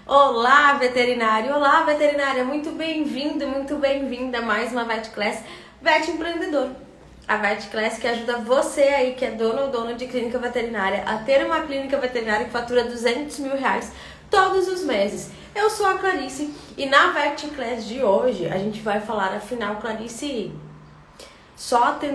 Olá, veterinário! Olá, veterinária! Muito bem-vindo, muito bem-vinda a mais uma Vet Class Vet Empreendedor. A Vet Class que ajuda você aí, que é dono ou dona de clínica veterinária, a ter uma clínica veterinária que fatura R$200 mil todos os meses. Eu sou a Clarice e na Vet Class de hoje a gente vai falar, afinal, Clarice,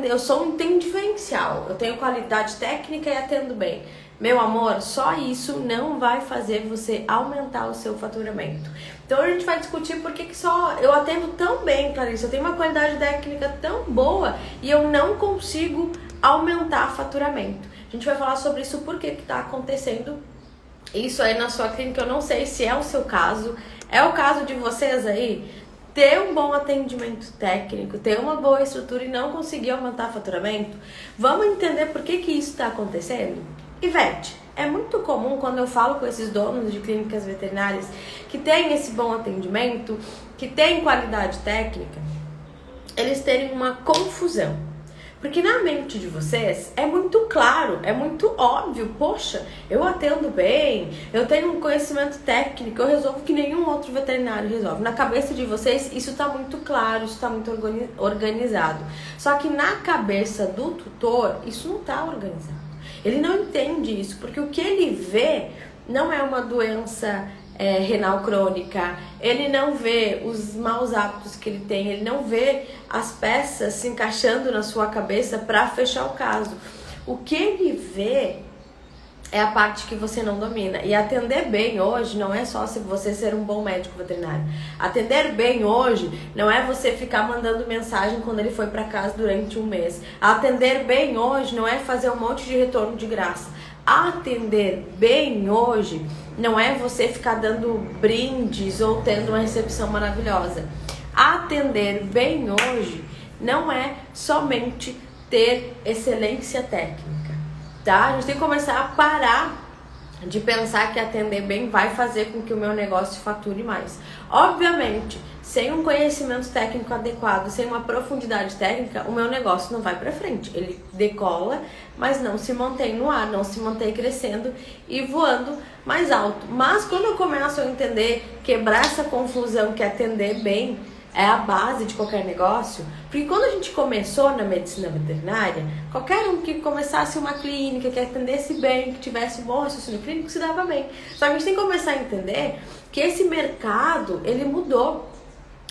eu sou um diferencial, eu tenho qualidade técnica e atendo bem. Meu amor, só isso não vai fazer você aumentar o seu faturamento. Então a gente vai discutir por que só eu atendo tão bem, Clarice, eu tenho uma qualidade técnica tão boa e eu não consigo aumentar faturamento. A gente vai falar sobre isso, por que está acontecendo isso aí na sua clínica. Eu não sei se é o seu caso, é o caso de vocês aí, ter um bom atendimento técnico, ter uma boa estrutura e não conseguir aumentar faturamento. Vamos entender por que isso está acontecendo? Ivete, é muito comum quando eu falo com esses donos de clínicas veterinárias que têm esse bom atendimento, que têm qualidade técnica, eles terem uma confusão. Porque na mente de vocês é muito claro, é muito óbvio, poxa, eu atendo bem, eu tenho um conhecimento técnico, eu resolvo que nenhum outro veterinário resolve. Na cabeça de vocês isso está muito claro, isso está muito organizado. Só que na cabeça do tutor isso não está organizado. Ele não entende isso, porque o que ele vê não é uma doença renal crônica, ele não vê os maus hábitos que ele tem, ele não vê as peças se encaixando na sua cabeça para fechar o caso. O que ele vê é a parte que você não domina. E atender bem hoje não é só se você ser um bom médico veterinário. Atender bem hoje não é você ficar mandando mensagem quando ele foi para casa durante um mês. Atender bem hoje não é fazer um monte de retorno de graça. Atender bem hoje não é você ficar dando brindes ou tendo uma recepção maravilhosa. Atender bem hoje não é somente ter excelência técnica. Tá? A gente tem que começar a parar de pensar que atender bem vai fazer com que o meu negócio fature mais. Obviamente, sem um conhecimento técnico adequado, sem uma profundidade técnica, o meu negócio não vai para frente. Ele decola, mas não se mantém no ar, não se mantém crescendo e voando mais alto. Mas quando eu começo a entender, quebrar essa confusão que atender bem é a base de qualquer negócio, porque quando a gente começou na medicina veterinária, qualquer um que começasse uma clínica, que atendesse bem, que tivesse um bom raciocínio clínico, se dava bem. Só que a gente tem que começar a entender que esse mercado, ele mudou.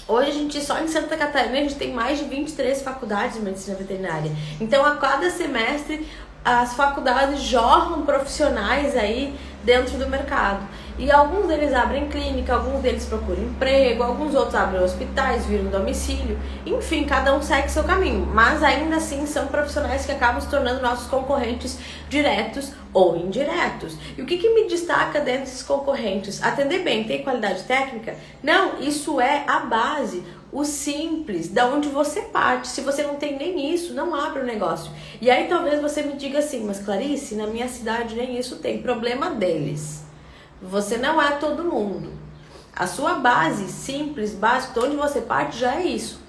Hoje a gente, só em Santa Catarina, a gente tem mais de 23 faculdades de medicina veterinária. Então a cada semestre as faculdades jorram profissionais aí dentro do mercado. E alguns deles abrem clínica, alguns deles procuram emprego, alguns outros abrem hospitais, viram domicílio. Enfim, cada um segue seu caminho. Mas ainda assim são profissionais que acabam se tornando nossos concorrentes diretos ou indiretos. E o que me destaca dentro desses concorrentes? Atender bem, ter qualidade técnica? Não, isso é a base. O simples, da onde você parte. Se você não tem nem isso, não abre o negócio. E aí talvez você me diga assim, mas Clarice, na minha cidade nem isso tem. Problema deles. Você não é todo mundo. A sua base simples, básica, de onde você parte já é isso.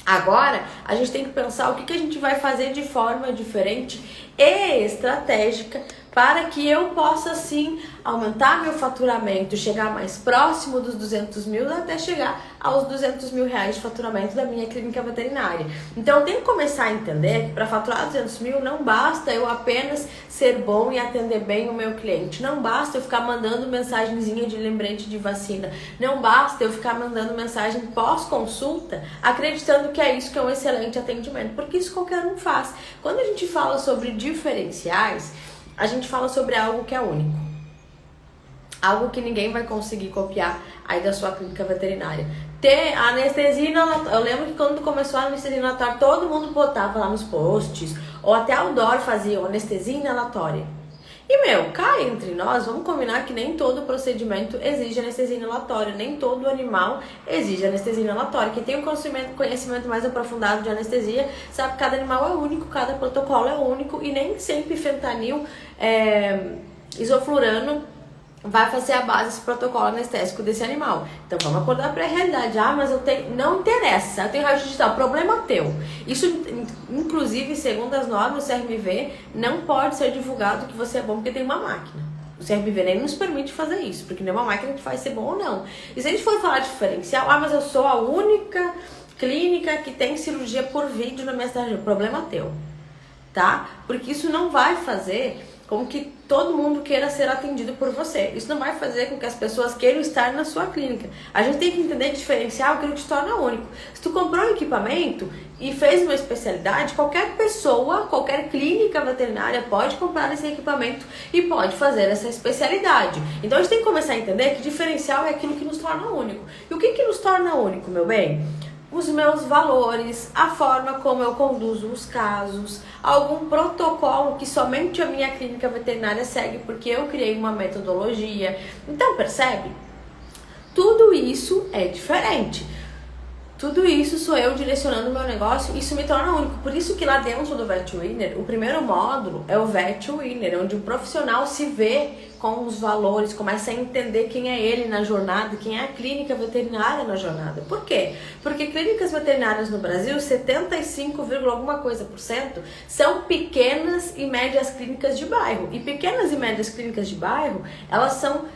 Agora, a gente tem que pensar o que a gente vai fazer de forma diferente e estratégica para que eu possa, sim, aumentar meu faturamento, chegar mais próximo dos 200 mil até chegar aos 200 mil reais de faturamento da minha clínica veterinária. Então, eu tenho que começar a entender que para faturar 200 mil não basta eu apenas ser bom e atender bem o meu cliente. Não basta eu ficar mandando mensagenzinha de lembrete de vacina. Não basta eu ficar mandando mensagem pós-consulta acreditando que é isso que é um excelente atendimento, porque isso qualquer um faz. Quando a gente fala sobre diferenciais, a gente fala sobre algo que é único. Algo que ninguém vai conseguir copiar aí da sua clínica veterinária. Ter anestesia inalatória. Eu lembro que quando começou a anestesia inalatória, todo mundo botava lá nos posts, ou até a outdoor fazia anestesia inalatória. E cá entre nós, vamos combinar que nem todo procedimento exige anestesia inalatória, nem todo animal exige anestesia inalatória. Quem tem um conhecimento mais aprofundado de anestesia sabe que cada animal é único, cada protocolo é único e nem sempre fentanil, isoflurano vai fazer a base desse protocolo anestésico desse animal. Então vamos acordar para a realidade. Mas eu tenho, não interessa, eu tenho raio digital, problema teu. Isso, inclusive, segundo as normas do CRMV, não pode ser divulgado que você é bom porque tem uma máquina. O CRPV nem nos permite fazer isso, porque nenhuma máquina que faz ser bom ou não. E se a gente for falar de diferencial, mas eu sou a única clínica que tem cirurgia por vídeo na minha cidade, problema teu, tá? Porque isso não vai fazer com que todo mundo queira ser atendido por você. Isso não vai fazer com que as pessoas queiram estar na sua clínica. A gente tem que entender diferencial, aquilo que te torna único. Se tu comprou um equipamento e fez uma especialidade, qualquer pessoa, qualquer clínica veterinária pode comprar esse equipamento e pode fazer essa especialidade. Então a gente tem que começar a entender que diferencial é aquilo que nos torna único. E o que nos torna único, meu bem? Os meus valores, a forma como eu conduzo os casos, algum protocolo que somente a minha clínica veterinária segue porque eu criei uma metodologia. Então, percebe? Tudo isso é diferente. Tudo isso sou eu direcionando o meu negócio, isso me torna único. Por isso que lá dentro do Vet Winner, o primeiro módulo é o Vet Winner, onde o profissional se vê com os valores, começa a entender quem é ele na jornada, quem é a clínica veterinária na jornada. Por quê? Porque clínicas veterinárias no Brasil, 75, alguma coisa por cento, são pequenas e médias clínicas de bairro. E pequenas e médias clínicas de bairro, elas são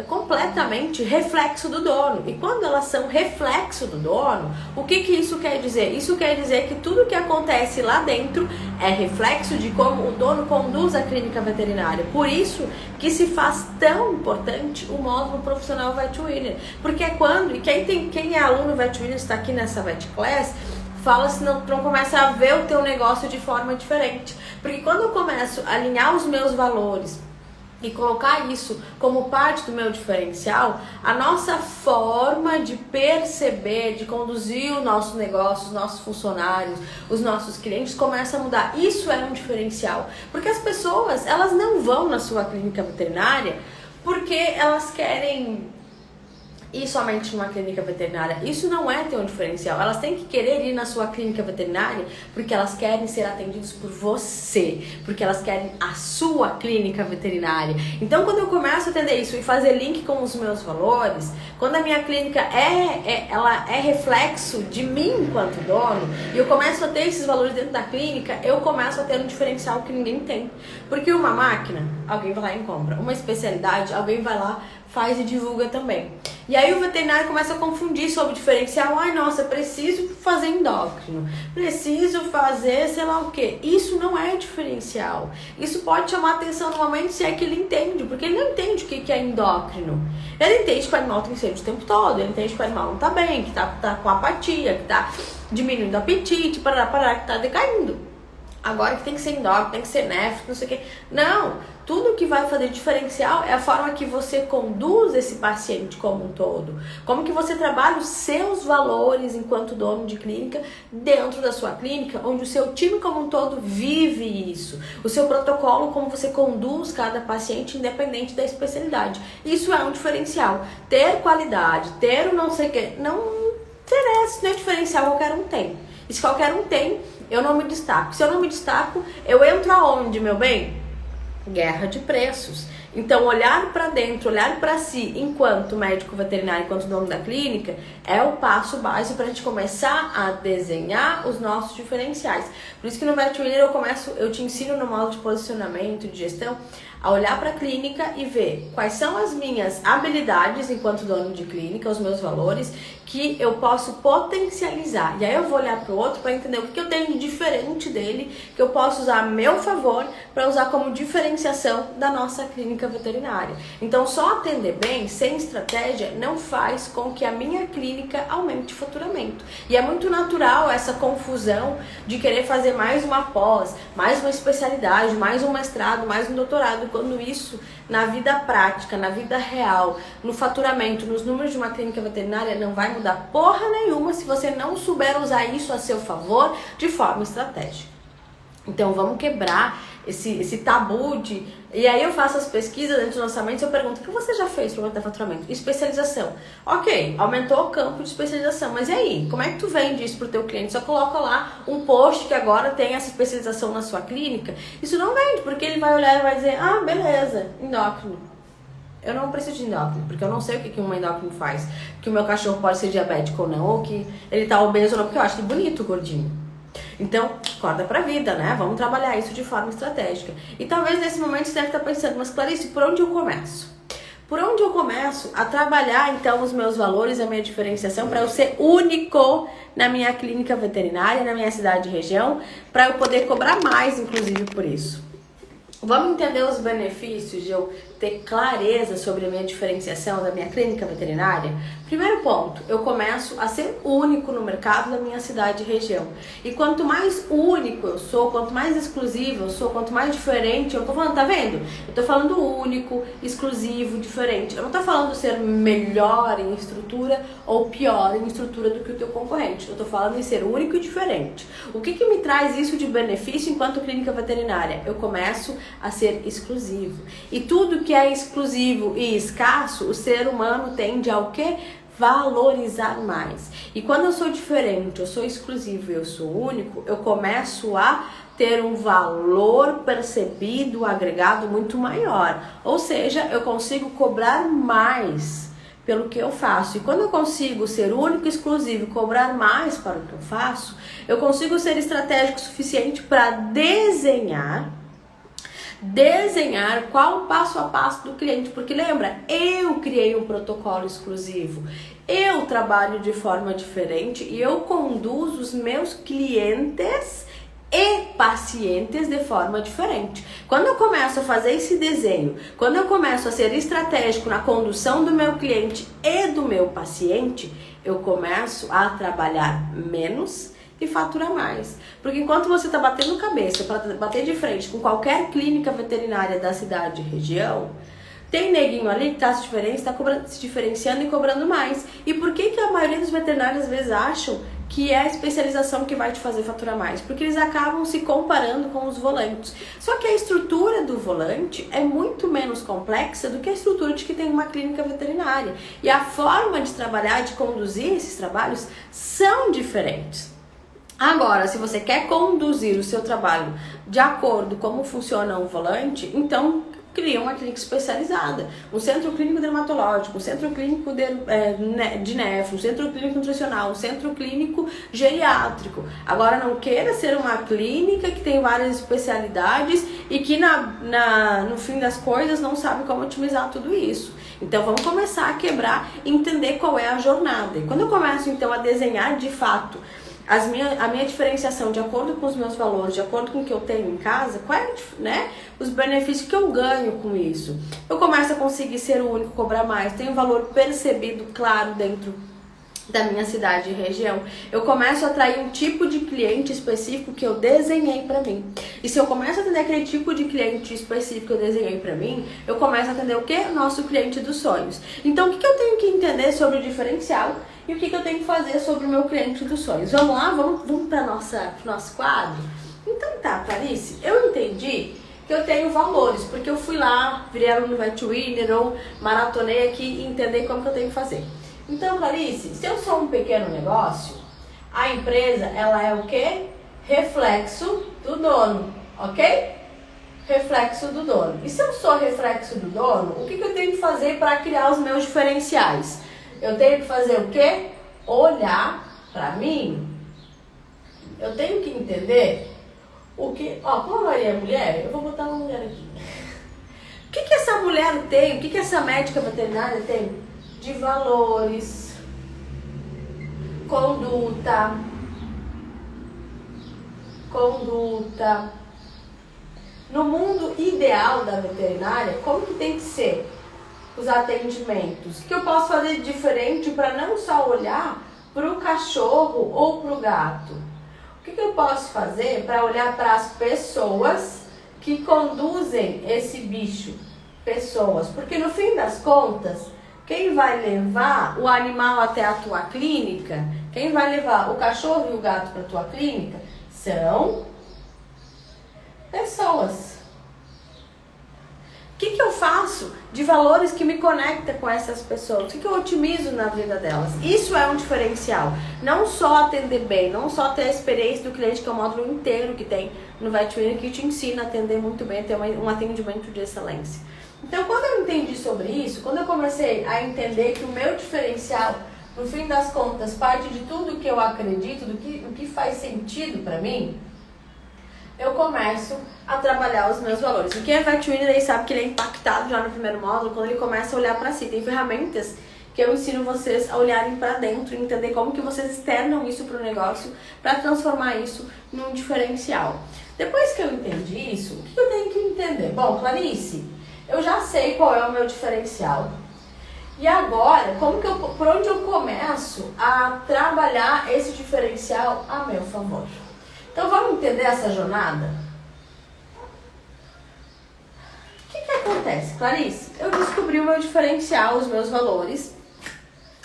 completamente reflexo do dono. E quando elas são reflexo do dono, o que isso quer dizer? Isso quer dizer que tudo que acontece lá dentro é reflexo de como o dono conduz a clínica veterinária. Por isso que se faz tão importante o módulo profissional Vet Winner. Porque é quando, e quem é aluno Vet Winner, está aqui nessa Vet Class, fala se não começa a ver o teu negócio de forma diferente. Porque quando eu começo a alinhar os meus valores e colocar isso como parte do meu diferencial, a nossa forma de perceber, de conduzir o nosso negócio, os nossos funcionários, os nossos clientes começa a mudar. Isso é um diferencial, porque as pessoas, elas não vão na sua clínica veterinária porque elas querem ir somente numa clínica veterinária. Isso não é ter um diferencial. Elas têm que querer ir na sua clínica veterinária porque elas querem ser atendidas por você, porque elas querem a sua clínica veterinária. Então, quando eu começo a entender isso e fazer link com os meus valores, quando a minha clínica ela é reflexo de mim enquanto dono, e eu começo a ter esses valores dentro da clínica, eu começo a ter um diferencial que ninguém tem. Porque uma máquina, alguém vai lá e compra. Uma especialidade, alguém vai lá, faz e divulga também. E aí o veterinário começa a confundir sobre o diferencial. Ai, nossa, preciso fazer endócrino, preciso fazer sei lá o que. Isso não é diferencial. Isso pode chamar atenção no momento se é que ele entende, porque ele não entende o que é endócrino. Ele entende que o animal tem sede o tempo todo, ele entende que o animal não tá bem, que tá com apatia, que tá diminuindo o apetite, que tá decaindo. Agora que tem que ser endócrino, tem que ser néfrico, não sei o que. Não, tudo que vai fazer diferencial é a forma que você conduz esse paciente como um todo. Como que você trabalha os seus valores enquanto dono de clínica dentro da sua clínica, onde o seu time como um todo vive isso. O seu protocolo, como você conduz cada paciente independente da especialidade. Isso é um diferencial. Ter qualidade, ter o não sei o que, não interessa, não é diferencial, qualquer um tem. E se qualquer um tem, eu não me destaco. Se eu não me destaco, eu entro aonde, meu bem? Guerra de preços. Então, olhar para dentro, olhar para si, enquanto médico veterinário, enquanto dono da clínica, é o passo básico para a gente começar a desenhar os nossos diferenciais. Por isso que no Vet Winner eu te ensino no módulo de posicionamento, de gestão, a olhar para a clínica e ver quais são as minhas habilidades enquanto dono de clínica, os meus valores, que eu posso potencializar. E aí eu vou olhar para o outro para entender o que eu tenho de diferente dele, que eu posso usar a meu favor para usar como diferenciação da nossa clínica veterinária. Então, só atender bem, sem estratégia, não faz com que a minha clínica aumente o faturamento. E é muito natural essa confusão de querer fazer mais uma pós, mais uma especialidade, mais um mestrado, mais um doutorado, quando isso, na vida prática, na vida real, no faturamento, nos números de uma clínica veterinária, não vai mudar porra nenhuma se você não souber usar isso a seu favor de forma estratégica. Então vamos quebrar esse tabu de... E aí eu faço as pesquisas antes do lançamento e eu pergunto: o que você já fez para aumentar faturamento? Especialização. Ok, aumentou o campo de especialização, mas e aí? Como é que tu vende isso pro teu cliente? Só coloca lá um post que agora tem essa especialização na sua clínica. Isso não vende, porque ele vai olhar e vai dizer: ah, beleza, endócrino. Eu não preciso de endócrino, porque eu não sei o que um endócrino faz. Que o meu cachorro pode ser diabético ou não, ou que ele tá obeso ou não, porque eu acho ele bonito, gordinho. Então, acorda pra vida, né? Vamos trabalhar isso de forma estratégica. E talvez nesse momento você deve estar pensando, mas Clarice, por onde eu começo? Por onde eu começo a trabalhar, então, os meus valores, a minha diferenciação, para eu ser único na minha clínica veterinária, na minha cidade e região, para eu poder cobrar mais, inclusive, por isso? Vamos entender os benefícios de eu ter clareza sobre a minha diferenciação da minha clínica veterinária? Primeiro ponto, eu começo a ser único no mercado da minha cidade e região. E quanto mais único eu sou, quanto mais exclusivo eu sou, quanto mais diferente, eu tô falando, tá vendo? Eu tô falando único, exclusivo, diferente. Eu não tô falando ser melhor em estrutura ou pior em estrutura do que o teu concorrente. Eu tô falando em ser único e diferente. O que me traz isso de benefício enquanto clínica veterinária? Eu começo a ser exclusivo. E tudo que é exclusivo e escasso, o ser humano tende ao quê? Valorizar mais. E quando eu sou diferente, eu sou exclusivo e eu sou único, eu começo a ter um valor percebido, agregado muito maior. Ou seja, eu consigo cobrar mais pelo que eu faço. E quando eu consigo ser único e exclusivo e cobrar mais para o que eu faço, eu consigo ser estratégico o suficiente para desenhar qual o passo a passo do cliente, porque lembra, eu criei um protocolo exclusivo, eu trabalho de forma diferente e eu conduzo os meus clientes e pacientes de forma diferente. Quando eu começo a fazer esse desenho, quando eu começo a ser estratégico na condução do meu cliente e do meu paciente, eu começo a trabalhar menos e fatura mais. Porque enquanto você está batendo cabeça para bater de frente com qualquer clínica veterinária da cidade e região, tem neguinho ali que está se diferenciando e cobrando mais. E por que a maioria dos veterinários às vezes acham que é a especialização que vai te fazer faturar mais? Porque eles acabam se comparando com os volantes. Só que a estrutura do volante é muito menos complexa do que a estrutura de que tem uma clínica veterinária. E a forma de trabalhar, de conduzir esses trabalhos são diferentes. Agora, se você quer conduzir o seu trabalho de acordo com como funciona um volante, então cria uma clínica especializada, um centro clínico dermatológico, um centro clínico de nefro, um centro clínico nutricional, um centro clínico geriátrico. Agora, não queira ser uma clínica que tem várias especialidades e que no fim das coisas não sabe como otimizar tudo isso. Então vamos começar a quebrar e entender qual é a jornada. E quando eu começo então a desenhar de fato a minha diferenciação de acordo com os meus valores, de acordo com o que eu tenho em casa, os benefícios que eu ganho com isso. Eu começo a conseguir ser o único, cobrar mais, tenho um valor percebido claro dentro da minha cidade e região. Eu começo a atrair um tipo de cliente específico que eu desenhei para mim. E se eu começo a atender aquele tipo de cliente específico que eu desenhei para mim, eu começo a atender o quê? Nosso cliente dos sonhos. Então, o que eu tenho que entender sobre o diferencial e o que eu tenho que fazer sobre o meu cliente dos sonhos? Vamos lá? Vamos para nosso quadro? Então tá, Clarice, eu entendi que eu tenho valores, porque eu fui lá, virei aluno Vet Winner ou maratonei aqui e entender como que eu tenho que fazer. Então, Clarice, se eu sou um pequeno negócio, a empresa, ela é o quê? Reflexo do dono, ok? Reflexo do dono. E se eu sou reflexo do dono, o que eu tenho que fazer para criar os meus diferenciais? Eu tenho que fazer o quê? Olhar para mim. Eu tenho que entender o que... como a Maria é mulher, eu vou botar uma mulher aqui. O que essa mulher tem, o que essa médica veterinária tem? De valores, conduta. No mundo ideal da veterinária, como que tem que ser os atendimentos? O que eu posso fazer de diferente para não só olhar para o cachorro ou para o gato? O que eu posso fazer para olhar para as pessoas que conduzem esse bicho? Pessoas, porque no fim das contas, quem vai levar o animal até a tua clínica, quem vai levar o cachorro e o gato para a tua clínica, são pessoas. O que eu faço de valores que me conecta com essas pessoas? O que eu otimizo na vida delas? Isso é um diferencial. Não só atender bem, não só ter a experiência do cliente, que é o módulo inteiro que tem no Vet Winner, que te ensina a atender muito bem, a ter um atendimento de excelência. Então, quando eu entendi sobre isso, quando eu comecei a entender que o meu diferencial no fim das contas, parte de tudo que eu acredito, do que faz sentido para mim, eu começo a trabalhar os meus valores. E quem é Vet Winner aí sabe que ele é impactado já no primeiro módulo, quando ele começa a olhar para si. Tem ferramentas que eu ensino vocês a olharem para dentro e entender como que vocês externam isso para o negócio para transformar isso num diferencial. Depois que eu entendi isso, o que eu tenho que entender? Bom, Clarice, eu já sei qual é o meu diferencial. E agora, por onde eu começo a trabalhar esse diferencial a meu favor? Então vamos entender essa jornada? O que acontece, Clarice? Eu descobri o meu diferencial, os meus valores,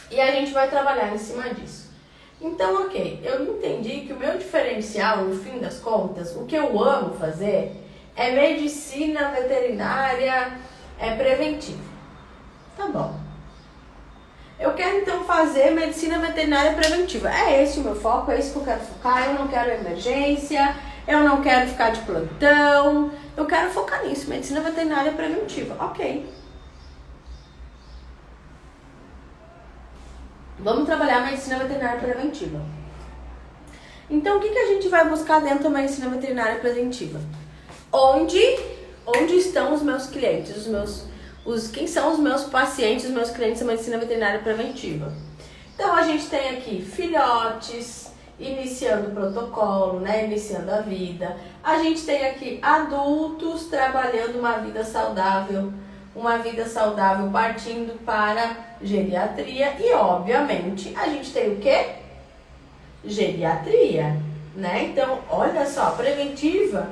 e a gente vai trabalhar em cima disso. Então, ok, eu entendi que o meu diferencial, no fim das contas, o que eu amo fazer é medicina veterinária preventiva. Tá bom. Eu quero então fazer medicina veterinária preventiva. É esse o meu foco, é isso que eu quero focar. Eu não quero emergência, eu não quero ficar de plantão. Eu quero focar nisso, medicina veterinária preventiva. Ok. Vamos trabalhar medicina veterinária preventiva. Então, o que a gente vai buscar dentro da medicina veterinária preventiva? Onde estão os meus clientes, quem são os meus pacientes, os meus clientes da medicina veterinária preventiva? Então, a gente tem aqui filhotes, iniciando o protocolo, né, iniciando a vida. A gente tem aqui adultos trabalhando uma vida saudável partindo para geriatria. E, obviamente, a gente tem o quê? Geriatria, né? Então, olha só, preventiva,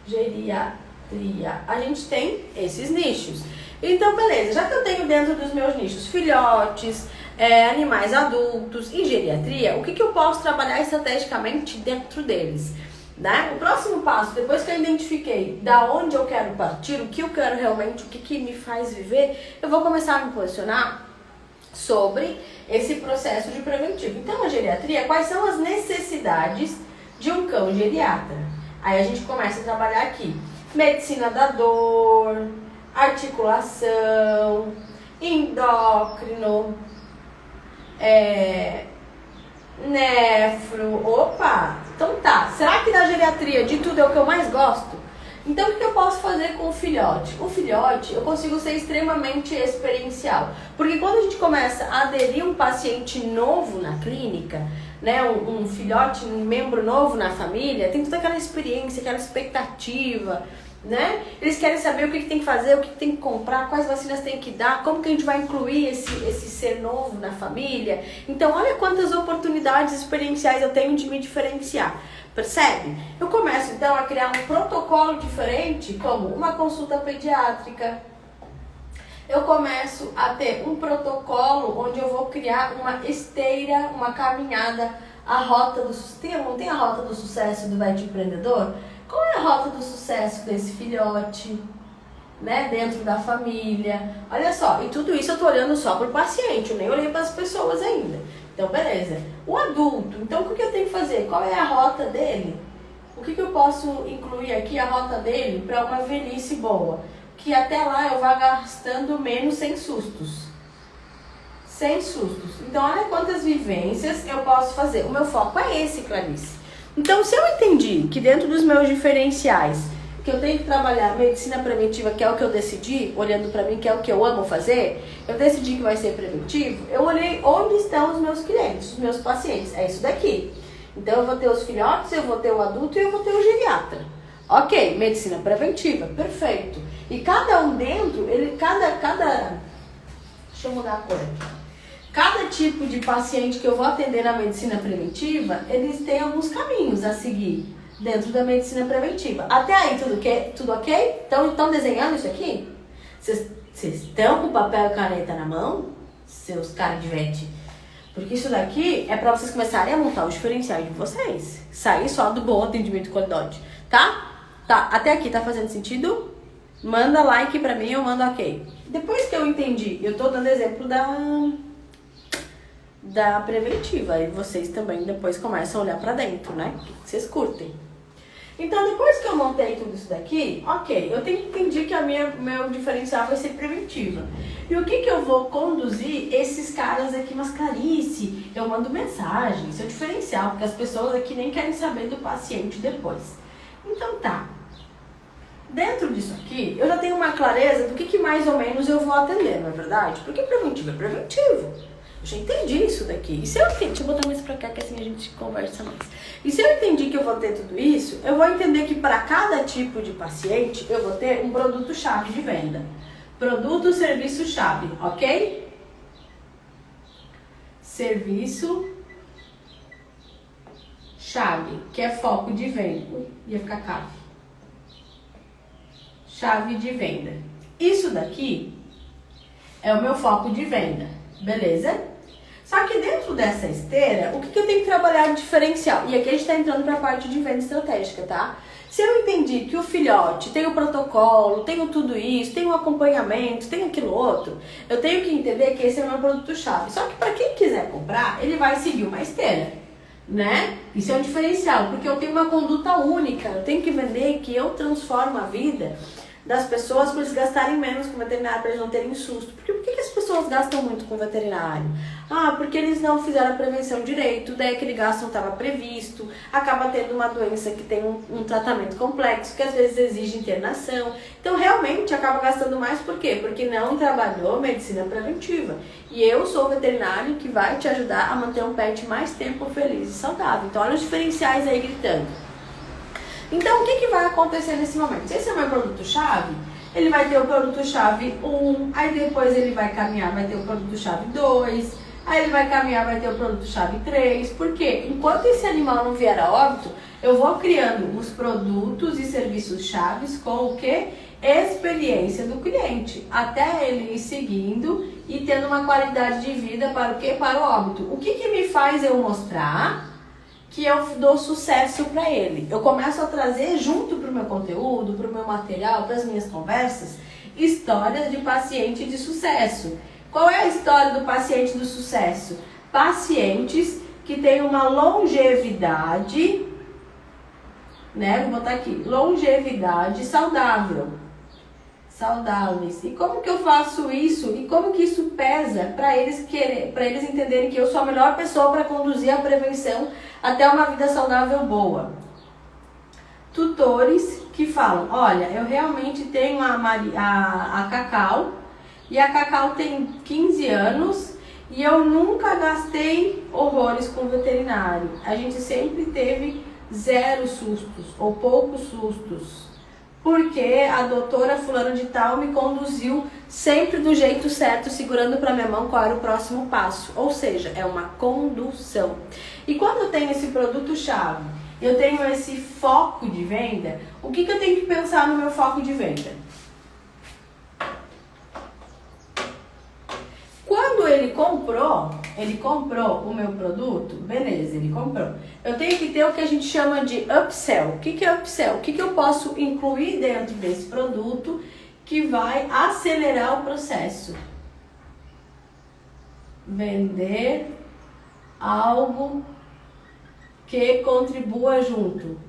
geriatria. A gente tem esses nichos. Então, beleza, já que eu tenho dentro dos meus nichos filhotes, animais adultos e geriatria, o que eu posso trabalhar estrategicamente dentro deles? Né? O próximo passo, depois que eu identifiquei da onde eu quero partir, o que eu quero realmente, o que me faz viver, eu vou começar a me posicionar sobre esse processo de preventivo. Então, a geriatria, quais são as necessidades de um cão geriatra? Aí a gente começa a trabalhar aqui. Medicina da dor, articulação, endócrino, nefro. Opa! Então tá, será que da geriatria de tudo é o que eu mais gosto? Então o que eu posso fazer com o filhote? O filhote eu consigo ser extremamente experiencial, porque quando a gente começa a aderir um paciente novo na clínica, né, um filhote, um membro novo na família, tem toda aquela experiência, aquela expectativa, né? Eles querem saber o que tem que fazer, o que tem que comprar, quais vacinas tem que dar, como que a gente vai incluir esse ser novo na família. Então olha quantas oportunidades experienciais eu tenho de me diferenciar. Percebe? Eu começo então a criar um protocolo diferente, como uma consulta pediátrica. Eu começo a ter um protocolo onde eu vou criar uma esteira, uma caminhada, a rota do sucesso. Não tem a rota do sucesso do Vet Empreendedor? Qual é a rota do sucesso desse filhote, né, dentro da família? Olha só, e tudo isso eu tô olhando só para o paciente, eu nem olhei para as pessoas ainda. Então, beleza. O adulto, então o que eu tenho que fazer? Qual é a rota dele? O que eu posso incluir aqui, a rota dele, para uma velhice boa? Que até lá eu vá gastando menos sem sustos. Sem sustos. Então, olha quantas vivências eu posso fazer. O meu foco é esse, Clarice. Então, se eu entendi que dentro dos meus diferenciais, que eu tenho que trabalhar medicina preventiva, que é o que eu decidi, olhando pra mim, que é o que eu amo fazer, eu decidi que vai ser preventivo, eu olhei onde estão os meus clientes, os meus pacientes. É isso daqui. Então, eu vou ter os filhotes, eu vou ter o adulto e eu vou ter o geriatra. Ok, medicina preventiva, perfeito. E cada um dentro, deixa eu mudar a cor aqui. Cada tipo de paciente que eu vou atender na medicina preventiva, eles têm alguns caminhos a seguir dentro da medicina preventiva. Até aí, tudo ok? Estão desenhando isso aqui? Vocês estão com papel e caneta na mão? Seus caras de vet. Porque isso daqui é para vocês começarem a montar os diferenciais de vocês. Sair só do bom atendimento de qualidade, tá? Tá, até aqui tá fazendo sentido? Manda like pra mim, eu mando ok. Depois que eu entendi, eu tô dando exemplo da preventiva. E vocês também depois começam a olhar pra dentro, né? O que vocês curtem. Então, depois que eu montei tudo isso daqui, ok, eu entendi que meu diferencial vai ser preventiva. E o que eu vou conduzir esses caras aqui, mas Clarice, eu mando mensagem, isso é o diferencial, porque as pessoas aqui nem querem saber do paciente depois. Então tá, dentro disso aqui, eu já tenho uma clareza do que mais ou menos eu vou atender, não é verdade? Porque preventivo é preventivo. Eu já entendi isso daqui. E se eu entendi, deixa eu botar mais pra cá que assim a gente conversa mais. E se eu entendi que eu vou ter tudo isso, eu vou entender que para cada tipo de paciente eu vou ter um produto-chave de venda. Produto, serviço, chave, ok? Serviço, chave, que é foco de venda. Ia ficar cave. Chave de venda. Isso daqui é o meu foco de venda, beleza? Só que dentro dessa esteira, o que eu tenho que trabalhar de diferencial? E aqui a gente está entrando para a parte de venda estratégica, tá? Se eu entendi que o filhote tem o protocolo, tem tudo isso, tem o acompanhamento, tem aquilo outro, eu tenho que entender que esse é o meu produto-chave. Só que para quem quiser comprar, ele vai seguir uma esteira, né? Isso é um diferencial, porque eu tenho uma conduta única, eu tenho que vender que eu transformo a vida das pessoas para eles gastarem menos com veterinário, para eles não terem susto. Porque por que as pessoas gastam muito com veterinário? Ah, porque eles não fizeram a prevenção direito, daí aquele gasto não estava previsto, acaba tendo uma doença que tem um tratamento complexo, que às vezes exige internação. Então realmente acaba gastando mais, por quê? Porque não trabalhou medicina preventiva. E eu sou o veterinário que vai te ajudar a manter um pet mais tempo feliz e saudável. Então olha os diferenciais aí gritando. Então, o que vai acontecer nesse momento? Se esse é o meu produto-chave, ele vai ter o produto-chave 1, aí depois ele vai caminhar, vai ter o produto-chave 2, aí ele vai caminhar, vai ter o produto-chave 3, porque enquanto esse animal não vier a óbito, eu vou criando os produtos e serviços chaves com o que? Experiência do cliente, até ele ir seguindo e tendo uma qualidade de vida para o que? Para o óbito. O que me faz eu mostrar que eu dou sucesso para ele? Eu começo a trazer junto para o meu conteúdo, para o meu material, para as minhas conversas, histórias de paciente de sucesso. Qual é a história do paciente do sucesso? Pacientes que têm uma longevidade, né? Vou botar aqui, longevidade saudável. Saudáveis. E como que eu faço isso? E como que isso pesa para eles entenderem que eu sou a melhor pessoa para conduzir a prevenção até uma vida saudável boa? Tutores que falam, olha, eu realmente tenho a Cacau, e a Cacau tem 15 anos e eu nunca gastei horrores com veterinário. A gente sempre teve 0 sustos ou poucos sustos. Porque a doutora fulano de tal me conduziu sempre do jeito certo, segurando para minha mão qual era o próximo passo. Ou seja, é uma condução. E quando eu tenho esse produto-chave, eu tenho esse foco de venda, o que eu tenho que pensar no meu foco de venda? Quando ele comprou o meu produto, beleza, ele comprou. Eu tenho que ter o que a gente chama de upsell. O que é upsell? O que eu posso incluir dentro desse produto que vai acelerar o processo? Vender algo que contribua junto.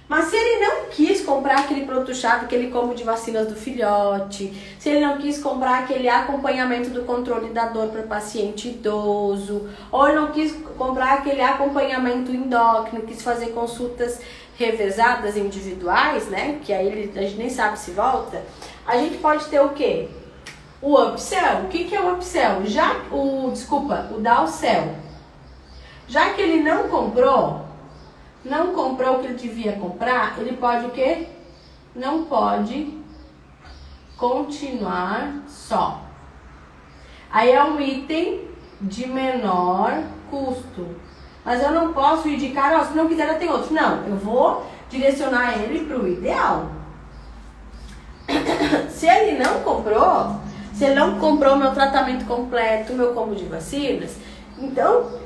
Mas se ele não quis comprar aquele produto-chave, aquele combo de vacinas do filhote, se ele não quis comprar aquele acompanhamento do controle da dor para paciente idoso, ou ele não quis comprar aquele acompanhamento endócrino, quis fazer consultas revezadas, individuais, né? Que aí a gente nem sabe se volta. A gente pode ter o quê? O upsell. O que é o upsell? O downsell. Já que ele não comprou o que ele devia comprar, ele pode o quê? Não pode continuar só. Aí é um item de menor custo. Mas eu não posso ir de cara, se não quiser eu tenho outro. Não, eu vou direcionar ele para o ideal. Se ele não comprou meu tratamento completo, meu combo de vacinas, então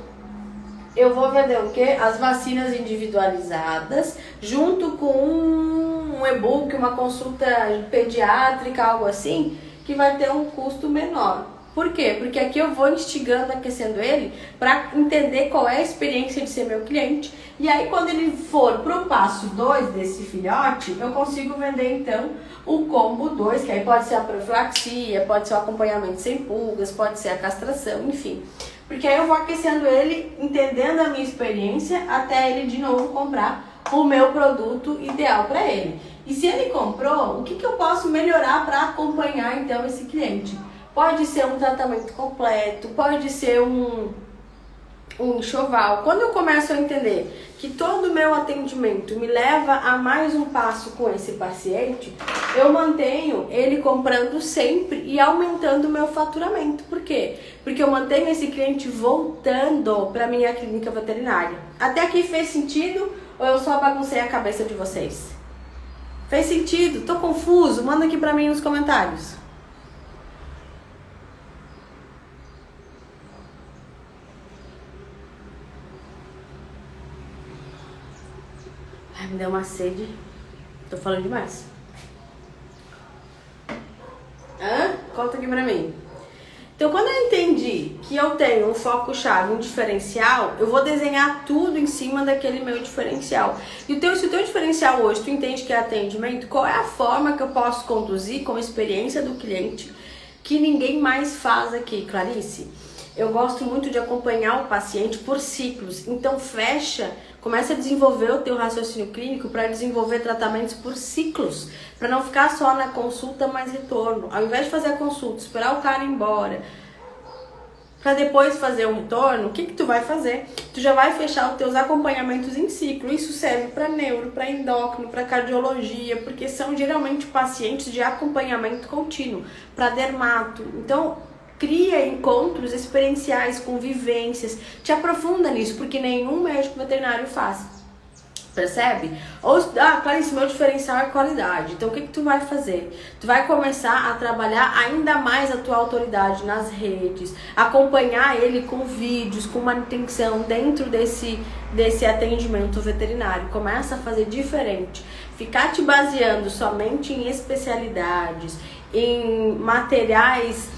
eu vou vender o quê? As vacinas individualizadas, junto com um e-book, uma consulta pediátrica, algo assim, que vai ter um custo menor. Por quê? Porque aqui eu vou instigando, aquecendo ele para entender qual é a experiência de ser meu cliente. E aí quando ele for pro passo 2 desse filhote, eu consigo vender então o combo 2, que aí pode ser a profilaxia, pode ser o acompanhamento sem pulgas, pode ser a castração, enfim. Porque aí eu vou aquecendo ele, entendendo a minha experiência, até ele de novo comprar o meu produto ideal para ele. E se ele comprou, o que eu posso melhorar para acompanhar então esse cliente? Pode ser um tratamento completo, pode ser um enxoval. Quando eu começo a entender que todo o meu atendimento me leva a mais um passo com esse paciente, eu mantenho ele comprando sempre e aumentando o meu faturamento. Por quê? Porque eu mantenho esse cliente voltando para minha clínica veterinária. Até aqui fez sentido ou eu só baguncei a cabeça de vocês? Fez sentido? Tô confuso? Manda aqui para mim nos comentários. Ai, me deu uma sede. Tô falando demais. Conta aqui pra mim. Então, quando eu entendi que eu tenho um foco-chave, um diferencial, eu vou desenhar tudo em cima daquele meu diferencial. E se o teu diferencial hoje, tu entende que é atendimento, qual é a forma que eu posso conduzir com a experiência do cliente que ninguém mais faz aqui, Clarice? Eu gosto muito de acompanhar o paciente por ciclos. Então, começa a desenvolver o teu raciocínio clínico para desenvolver tratamentos por ciclos, para não ficar só na consulta mais retorno. Ao invés de fazer a consulta, esperar o cara ir embora, para depois fazer um retorno, o que tu vai fazer? Tu já vai fechar os teus acompanhamentos em ciclo. Isso serve para neuro, para endócrino, para cardiologia, porque são geralmente pacientes de acompanhamento contínuo, para dermato. Então, cria encontros experienciais com vivências, te aprofunda nisso, porque nenhum médico veterinário faz. Percebe? Clarice, meu diferencial é qualidade. Então, o que tu vai fazer? Tu vai começar a trabalhar ainda mais a tua autoridade nas redes, acompanhar ele com vídeos, com manutenção dentro desse atendimento veterinário. Começa a fazer diferente. Ficar te baseando somente em especialidades, em materiais,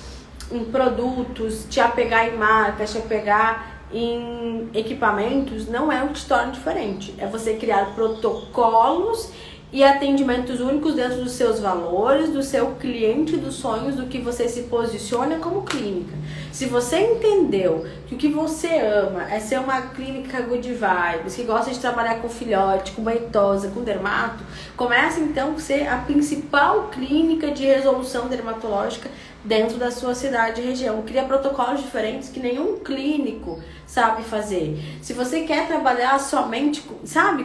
em produtos, te apegar em marcas, te apegar em equipamentos, não é o que te torna diferente. É você criar protocolos e atendimentos únicos dentro dos seus valores, do seu cliente, dos sonhos, do que você se posiciona como clínica. Se você entendeu que o que você ama é ser uma clínica good vibes, que gosta de trabalhar com filhote, com baitosa, com dermato, começa então a ser a principal clínica de resolução dermatológica dentro da sua cidade e região. Cria protocolos diferentes que nenhum clínico sabe fazer. Se você quer trabalhar somente,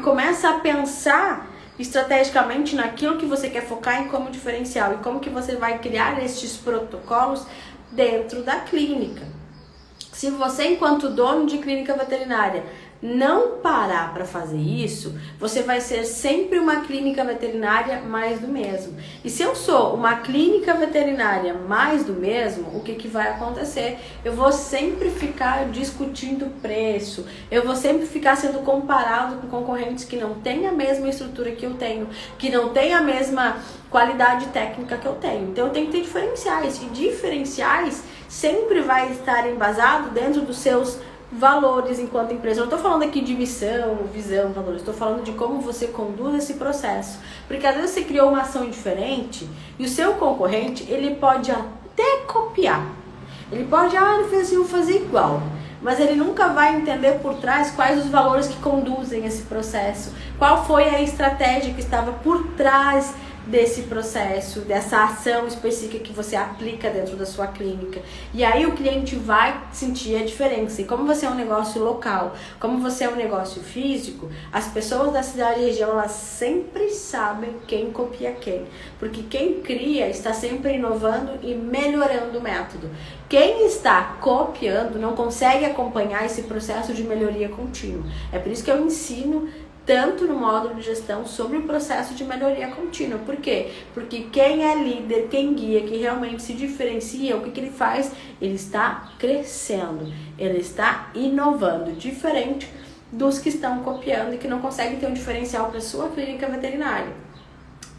começa a pensar estrategicamente naquilo que você quer focar em como diferencial e como que você vai criar estes protocolos dentro da clínica. Se você, enquanto dono de clínica veterinária, não parar para fazer isso, você vai ser sempre uma clínica veterinária mais do mesmo. E se eu sou uma clínica veterinária mais do mesmo, o que vai acontecer? Eu vou sempre ficar discutindo preço, eu vou sempre ficar sendo comparado com concorrentes que não têm a mesma estrutura que eu tenho, que não têm a mesma qualidade técnica que eu tenho. Então eu tenho que ter diferenciais, e diferenciais sempre vai estar embasado dentro dos seus valores enquanto empresa. Eu não estou falando aqui de missão, visão, valores. Estou falando de como você conduz esse processo. Porque às vezes você criou uma ação diferente e o seu concorrente, ele pode até copiar. Ele pode, ele fez assim, eu vou fazer igual. Mas ele nunca vai entender por trás quais os valores que conduzem esse processo. Qual foi a estratégia que estava por trás desse processo, dessa ação específica que você aplica dentro da sua clínica. E aí o cliente vai sentir a diferença. E como você é um negócio local, como você é um negócio físico, as pessoas da cidade e região, elas sempre sabem quem copia quem. Porque quem cria está sempre inovando e melhorando o método. Quem está copiando não consegue acompanhar esse processo de melhoria contínua. É por isso que eu ensino tanto no módulo de gestão sobre o processo de melhoria contínua. Por quê? Porque quem é líder, quem guia, que realmente se diferencia, o que ele faz? Ele está crescendo, ele está inovando, diferente dos que estão copiando e que não conseguem ter um diferencial para a sua clínica veterinária.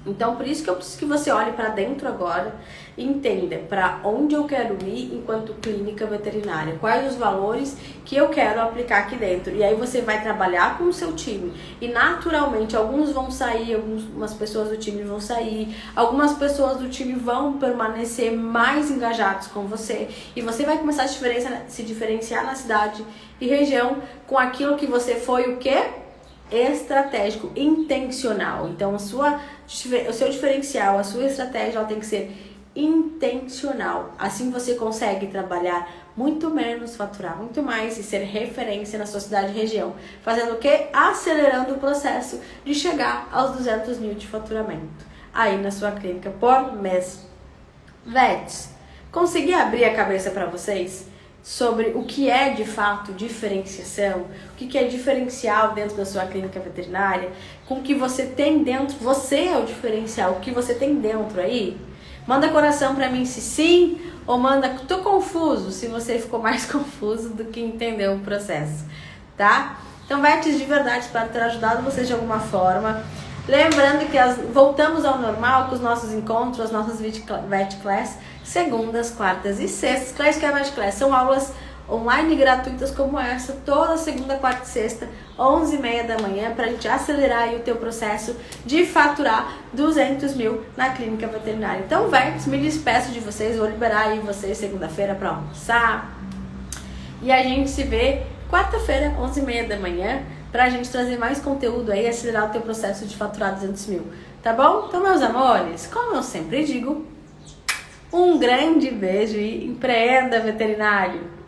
Então, por isso que eu preciso que você olhe para dentro agora e entenda para onde eu quero ir enquanto clínica veterinária, quais os valores que eu quero aplicar aqui dentro. E aí você vai trabalhar com o seu time e naturalmente alguns vão sair, algumas pessoas do time vão sair, algumas pessoas do time vão permanecer mais engajados com você e você vai começar a se diferenciar na cidade e região com aquilo que você foi o quê? Estratégico, intencional. Então o seu diferencial, a sua estratégia, ela tem que ser intencional. Assim você consegue trabalhar muito menos, faturar muito mais e ser referência na sua cidade e região. Fazendo o quê? Acelerando o processo de chegar aos 200 mil de faturamento aí na sua clínica por mês. Vets, consegui abrir a cabeça para vocês sobre o que é de fato diferenciação, o que é diferencial dentro da sua clínica veterinária, com o que você tem dentro, você é o diferencial, o que você tem dentro aí? Manda coração pra mim se sim, ou manda tô confuso, se você ficou mais confuso do que entendeu o processo, tá? Então, Vets, de verdade, espero ter ajudado vocês de alguma forma. Lembrando que voltamos ao normal com os nossos encontros, as nossas Vet Class, segundas, quartas e sextas. Class que é Vet Class são aulas online gratuitas como essa, toda segunda, quarta e sexta, 11h30 da manhã, pra gente acelerar aí o teu processo de faturar 200 mil na clínica veterinária. Então, Vets, me despeço de vocês, vou liberar aí vocês segunda-feira pra almoçar. E a gente se vê quarta-feira, 11h30 da manhã, pra gente trazer mais conteúdo aí e acelerar o teu processo de faturar 200 mil, tá bom? Então, meus amores, como eu sempre digo, um grande beijo e empreenda, veterinário!